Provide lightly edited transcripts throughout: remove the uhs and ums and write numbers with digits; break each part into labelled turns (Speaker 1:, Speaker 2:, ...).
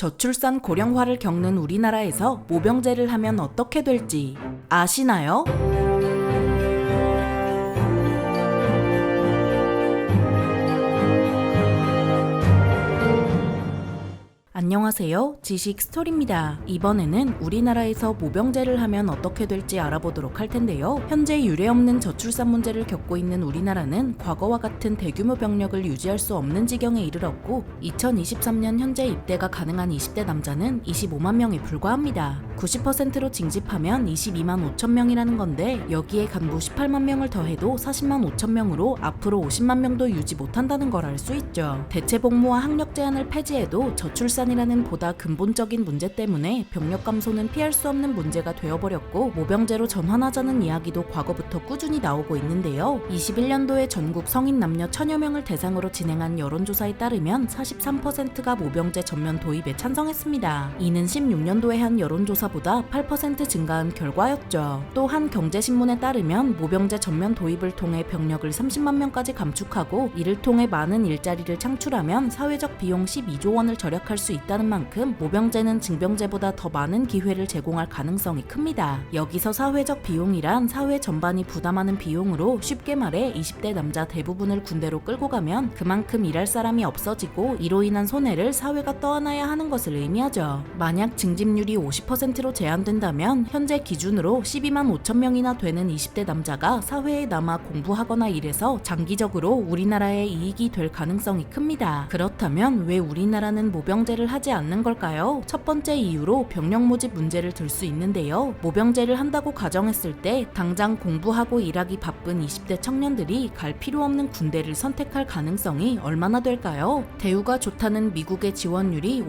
Speaker 1: 저출산 고령화를 겪는 우리나라에서 모병제를 하면 어떻게 될지 아시나요? 안녕하세요. 지식 스토리입니다. 이번에는 우리나라에서 모병제를 하면 어떻게 될지 알아보도록 할 텐데요. 현재 유례없는 저출산 문제를 겪고 있는 우리나라는 과거와 같은 대규모 병력을 유지할 수 없는 지경에 이르렀고 2023년 현재 입대가 가능한 20대 남자는 25만 명에 불과합니다. 90%로 징집하면 22만 5천 명이라는 건데 여기에 간부 18만 명을 더해도 40만 5천 명으로 앞으로 50만 명도 유지 못한다는 걸 알 수 있죠. 대체 복무와 학력 제한을 폐지해도 저출산이라는 보다 근본적인 문제 때문에 병력 감소는 피할 수 없는 문제가 되어버렸고 모병제로 전환하자는 이야기도 과거부터 꾸준히 나오고 있는데요. 21년도에 전국 성인 남녀 1000여 명을 대상으로 진행한 여론조사에 따르면 43%가 모병제 전면 도입에 찬성했습니다. 이는 16년도에 한 여론조사보다 8% 증가한 결과였죠. 또 한 경제신문에 따르면 모병제 전면 도입을 통해 병력을 30만 명까지 감축하고 이를 통해 많은 일자리를 창출하면 사회적 비용 12조 원을 절약할 수 있다는 만큼 모병제는 징병제보다 더 많은 기회를 제공할 가능성이 큽니다. 여기서 사회적 비용이란 사회 전반이 부담하는 비용으로 쉽게 말해 20대 남자 대부분을 군대로 끌고 가면 그만큼 일할 사람이 없어지고 이로 인한 손해를 사회가 떠안아야 하는 것을 의미하죠. 만약 징집률이 50%로 제한된다면 현재 기준으로 12만 5천 명이나 되는 20대 남자가 사회에 남아 공부하거나 일해서 장기적으로 우리나라에 이익이 될 가능성이 큽니다. 그렇다면 왜 우리나라는 모병제를 하지 않는 걸까요? 첫 번째 이유로 병력 모집 문제를 들 수 있는데요. 모병제를 한다고 가정했을 때 당장 공부하고 일하기 바쁜 20대 청년들이 갈 필요 없는 군대를 선택할 가능성이 얼마나 될까요? 대우가 좋다는 미국의 지원율이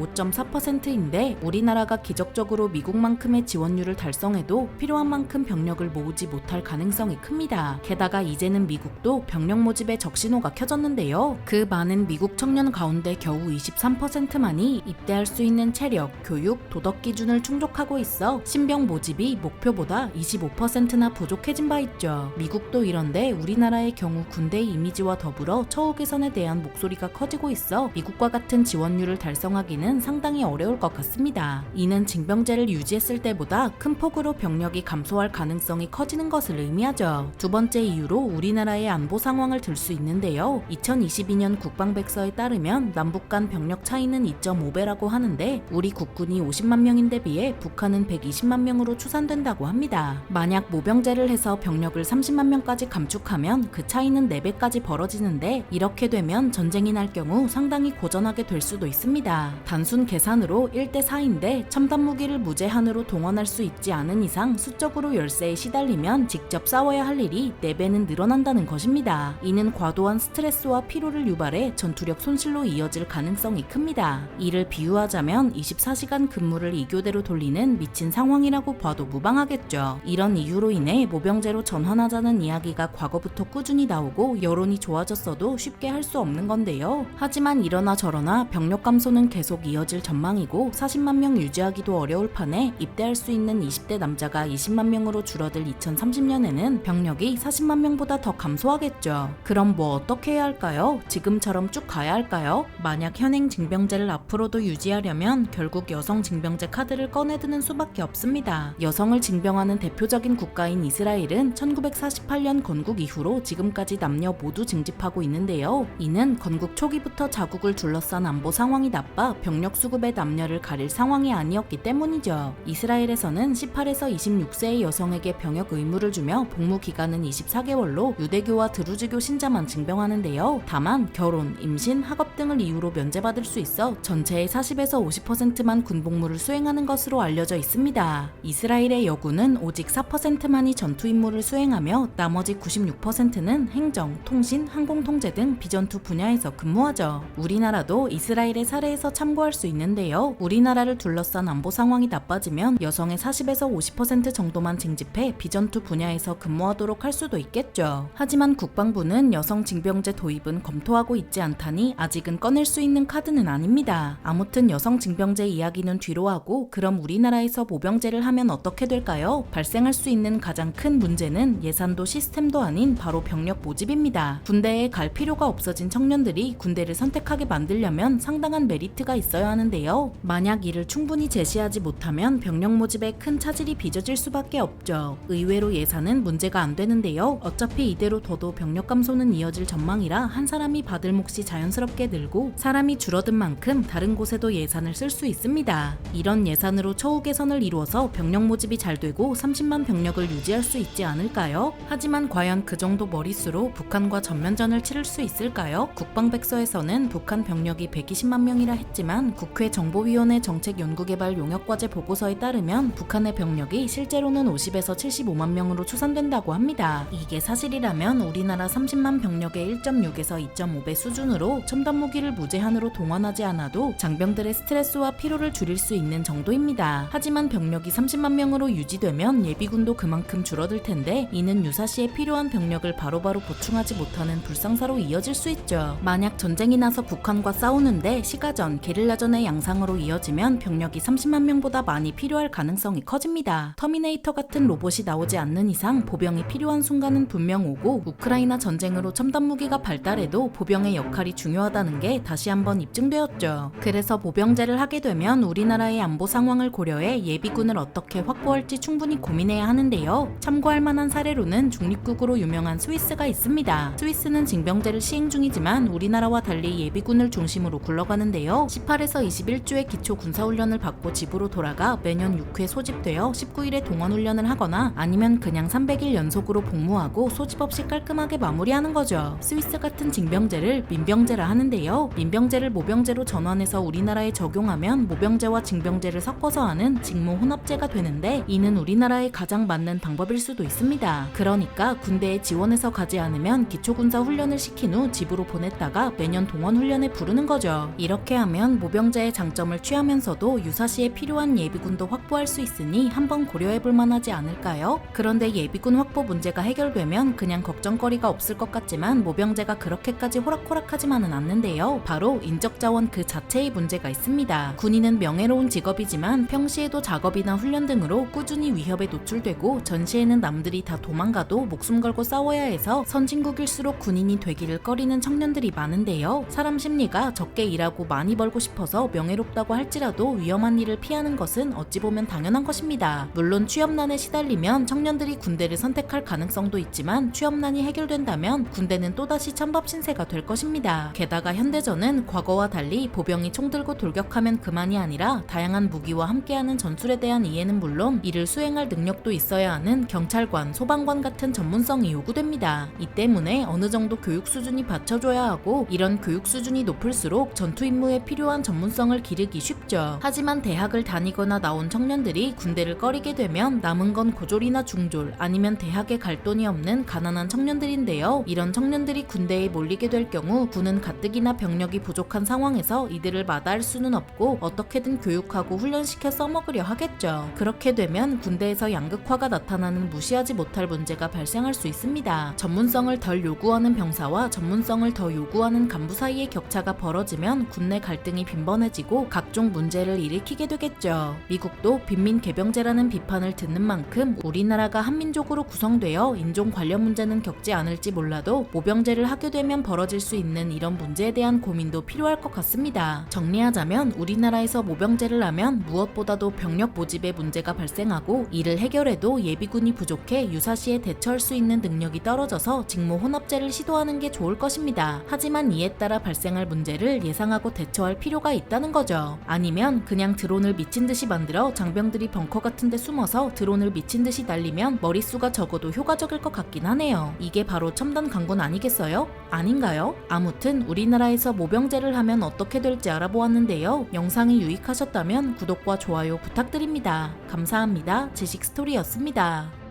Speaker 1: 5.4%인데 우리나라가 기적적으로 미국만큼의 지원율을 달성해도 필요한 만큼 병력을 모으지 못할 가능성이 큽니다. 게다가 이제는 미국도 병력 모집에 적신호가 켜졌는데요. 그 많은 미국 청년 가운데 겨우 23%만이 입대할 수 있는 체력, 교육, 도덕 기준을 충족하고 있어 신병 모집이 목표보다 25%나 부족해진 바 있죠. 미국도 이런데 우리나라의 경우 군대의 이미지와 더불어 처우 개선에 대한 목소리가 커지고 있어 미국과 같은 지원율을 달성하기는 상당히 어려울 것 같습니다. 이는 징병제를 유지했을 때보다 큰 폭으로 병력이 감소할 가능성이 커지는 것을 의미하죠. 두 번째 이유로 우리나라의 안보 상황을 들 수 있는데요. 2022년 국방백서에 따르면 남북 간 병력 차이는 2.5배라고 하는데 우리 국군이 50만 명인데 비해 북한은 120만 명으로 추산된다고 합니다. 만약 모병제를 해서 병력을 30만 명까지 감축하면 그 차이는 4배까지 벌어지는데 이렇게 되면 전쟁이 날 경우 상당히 고전하게 될 수도 있습니다. 단순 계산으로 1대4인데 첨단 무기를 무제한으로 동원할 수 있지 않은 이상 수적으로 열세에 시달리면 직접 싸워야 할 일이 4배는 늘어난다는 것입니다. 이는 과도한 스트레스와 피로를 유발해 전투력 손실로 이어질 가능성이 큽니다. 이를 비유하자면 24시간 근무를 2교대로 돌리는 미친 상황이라고 봐도 무방하겠죠. 이런 이유로 인해 모병제로 전환하자는 이야기가 과거부터 꾸준히 나오고 여론이 좋아졌어도 쉽게 할 수 없는 건데요. 하지만 이러나 저러나 병력 감소는 계속 이어질 전망이고 40만 명 유지하기도 어려울 판에 입대할 수 있는 20대 남자가 20만 명으로 줄어들 2030년에는 병력이 40만 명보다 더 감소하겠죠. 그럼 뭐 어떻게 해야 할까요? 지금처럼 쭉 가야 할까요? 만약 현행 징병제를 앞으로도 유지하려면 결국 여성 징병제 카드를 꺼내드는 수밖에 없습니다. 여성을 징병하는 대표적인 국가인 이스라엘은 1948년 건국 이후로 지금까지 남녀 모두 징집하고 있는데요. 이는 건국 초기부터 자국을 둘러싼 안보 상황이 나빠 병력 수급에 남녀를 가릴 상황이 아니었기 때문이죠. 이스라엘에서는 18에서 26세의 여성에게 병역 의무를 주며 복무 기간은 24개월로 유대교와 드루즈교 신자만 징병하는데요. 다만 결혼, 임신, 학업 등을 이유로 면제받을 수 있어 전체의 40에서 50%만 군복무를 수행하는 것으로 알려져 있습니다. 이스라엘의 여군은 오직 4%만이 전투 임무를 수행하며 나머지 96%는 행정, 통신, 항공통제 등 비전투 분야에서 근무하죠. 우리나라도 이스라엘의 사례에서 참고할 수 있는데요. 우리나라를 둘러싼 안보 상황이 나빠지면 여성의 40에서 50% 정도만 징집해 비전투 분야에서 근무하도록 할 수도 있겠죠. 하지만 국방부는 여성 징병제 도입은 검토하고 있지 않다니 아직은 꺼낼 수 있는 카드는 아닙니다. 아무튼 여성 징병제 이야기는 뒤로 하고 그럼 우리나라에서 모병제를 하면 어떻게 될까요? 발생할 수 있는 가장 큰 문제는 예산도 시스템도 아닌 바로 병력 모집입니다. 군대에 갈 필요가 없어진 청년들이 군대를 선택하게 만들려면 상당한 메리트가 있어야 하는데요. 만약 이를 충분히 제시하지 못하면 병력 모집에 큰 차질이 빚어질 수밖에 없죠. 의외로 예산은 문제가 안 되는데요. 어차피 이대로 둬도 병력 감소는 이어질 전망이라 한 사람이 받을 몫이 자연스럽게 늘고 사람이 줄어든 만큼 다른 곳에도 예산을 쓸 수 있습니다. 이런 예산으로 처우 개선을 이루어서 병력 모집이 잘 되고 30만 병력을 유지할 수 있지 않을까요? 하지만 과연 그 정도 머릿수로 북한과 전면전을 치를 수 있을까요? 국방백서에서는 북한 병력이 120만 명이라 했지만 국회 정보위원회 정책연구개발 용역과제 보고서에 따르면 북한의 병력이 실제로는 50에서 75만 명으로 추산된다고 합니다. 이게 사실이라면 우리나라 30만 병력의 1.6에서 2.5배 수준으로 첨단 무기를 무제한으로 동원하지 않아도 장병들의 스트레스와 피로를 줄일 수 있는 정도입니다. 하지만 병력이 30만 명으로 유지되면 예비군도 그만큼 줄어들 텐데 이는 유사시에 필요한 병력을 바로바로 보충하지 못하는 불상사로 이어질 수 있죠. 만약 전쟁이 나서 북한과 싸우는데 시가전, 게릴라전의 양상으로 이어지면 병력이 30만 명보다 많이 필요할 가능성이 커집니다. 터미네이터 같은 로봇이 나오지 않는 이상 보병이 필요한 순간은 분명 오고 우크라이나 전쟁으로 첨단 무기가 발달해도 보병의 역할이 중요하다는 게 다시 한번 입증되었죠. 그래서 모병제를 하게 되면 우리나라의 안보 상황을 고려해 예비군을 어떻게 확보할지 충분히 고민해야 하는데요. 참고할 만한 사례로는 중립국으로 유명한 스위스가 있습니다. 스위스는 징병제를 시행 중이지만 우리나라와 달리 예비군을 중심으로 굴러가는데요. 18에서 21주의 기초 군사훈련을 받고 집으로 돌아가 매년 6회 소집되어 19일에 동원훈련을 하거나 아니면 그냥 300일 연속으로 복무하고 소집 없이 깔끔하게 마무리하는 거죠. 스위스 같은 징병제를 민병제라 하는데요. 민병제를 모병제로 전환해서 우리나라에 적용하면 모병제와 징병제를 섞어서 하는 직무 혼합제가 되는데 이는 우리나라에 가장 맞는 방법일 수도 있습니다. 그러니까 군대에 지원해서 가지 않으면 기초군사 훈련을 시킨 후 집으로 보냈다가 매년 동원훈련에 부르는 거죠. 이렇게 하면 모병제의 장점을 취하면서도 유사시에 필요한 예비군도 확보할 수 있으니 한번 고려해볼 만하지 않을까요? 그런데 예비군 확보 문제가 해결되면 그냥 걱정거리가 없을 것 같지만 모병제가 그렇게까지 호락호락하지만은 않는데요. 바로 인적자원 그 자체의 문제가 있습니다. 군인은 명예로운 직업이지만 평시에도 작업이나 훈련 등으로 꾸준히 위협에 노출되고 전시에는 남들이 다 도망가도 목숨 걸고 싸워야 해서 선진국일수록 군인이 되기를 꺼리는 청년들이 많은데요. 사람 심리가 적게 일하고 많이 벌고 싶어서 명예롭다고 할지라도 위험한 일을 피하는 것은 어찌 보면 당연한 것입니다. 물론 취업난에 시달리면 청년들이 군대를 선택할 가능성도 있지만 취업난이 해결된다면 군대는 또다시 찬밥 신세가 될 것입니다. 게다가 현대전은 과거와 달리 보병이 총 들고 돌격하면 그만이 아니라 다양한 무기와 함께하는 전술에 대한 이해는 물론 이를 수행할 능력도 있어야 하는 경찰관, 소방관 같은 전문성이 요구됩니다. 이 때문에 어느 정도 교육 수준이 받쳐줘야 하고 이런 교육 수준이 높을수록 전투 임무에 필요한 전문성을 기르기 쉽죠. 하지만 대학을 다니거나 나온 청년들이 군대를 꺼리게 되면 남은 건 고졸이나 중졸 아니면 대학에 갈 돈이 없는 가난한 청년들인데요. 이런 청년들이 군대에 몰리게 될 경우 군은 가뜩이나 병력이 부족한 상황에서 이들을 마다할 수는 없고 어떻게든 교육하고 훈련시켜 써먹으려 하겠죠. 그렇게 되면 군대에서 양극화가 나타나는 무시하지 못할 문제가 발생할 수 있습니다. 전문성을 덜 요구하는 병사와 전문성을 더 요구하는 간부 사이의 격차가 벌어지면 군내 갈등이 빈번해지고 각종 문제를 일으키게 되겠죠. 미국도 빈민 개병제라는 비판을 듣는 만큼 우리나라가 한민족으로 구성되어 인종 관련 문제는 겪지 않을지 몰라도 모병제를 하게 되면 벌어질 수 있는 이런 문제에 대한 고민도 필요할 것 같습니다. 정리하자면 우리나라에서 모병제를 하면 무엇보다도 병력 모집에 문제가 발생하고 이를 해결해도 예비군이 부족해 유사시에 대처할 수 있는 능력이 떨어져서 직무 혼합제를 시도하는 게 좋을 것입니다. 하지만 이에 따라 발생할 문제를 예상하고 대처할 필요가 있다는 거죠. 아니면 그냥 드론을 미친 듯이 만들어 장병들이 벙커 같은 데 숨어서 드론을 미친 듯이 날리면 머릿수가 적어도 효과적일 것 같긴 하네요. 이게 바로 첨단 강군 아니겠어요? 아닌가요? 아무튼 우리나라에서 모병제를 하면 어떻게 될지 알아보았는데요. 영상이 유익하셨다면 구독과 좋아요 부탁드립니다. 감사합니다. 지식스토리였습니다.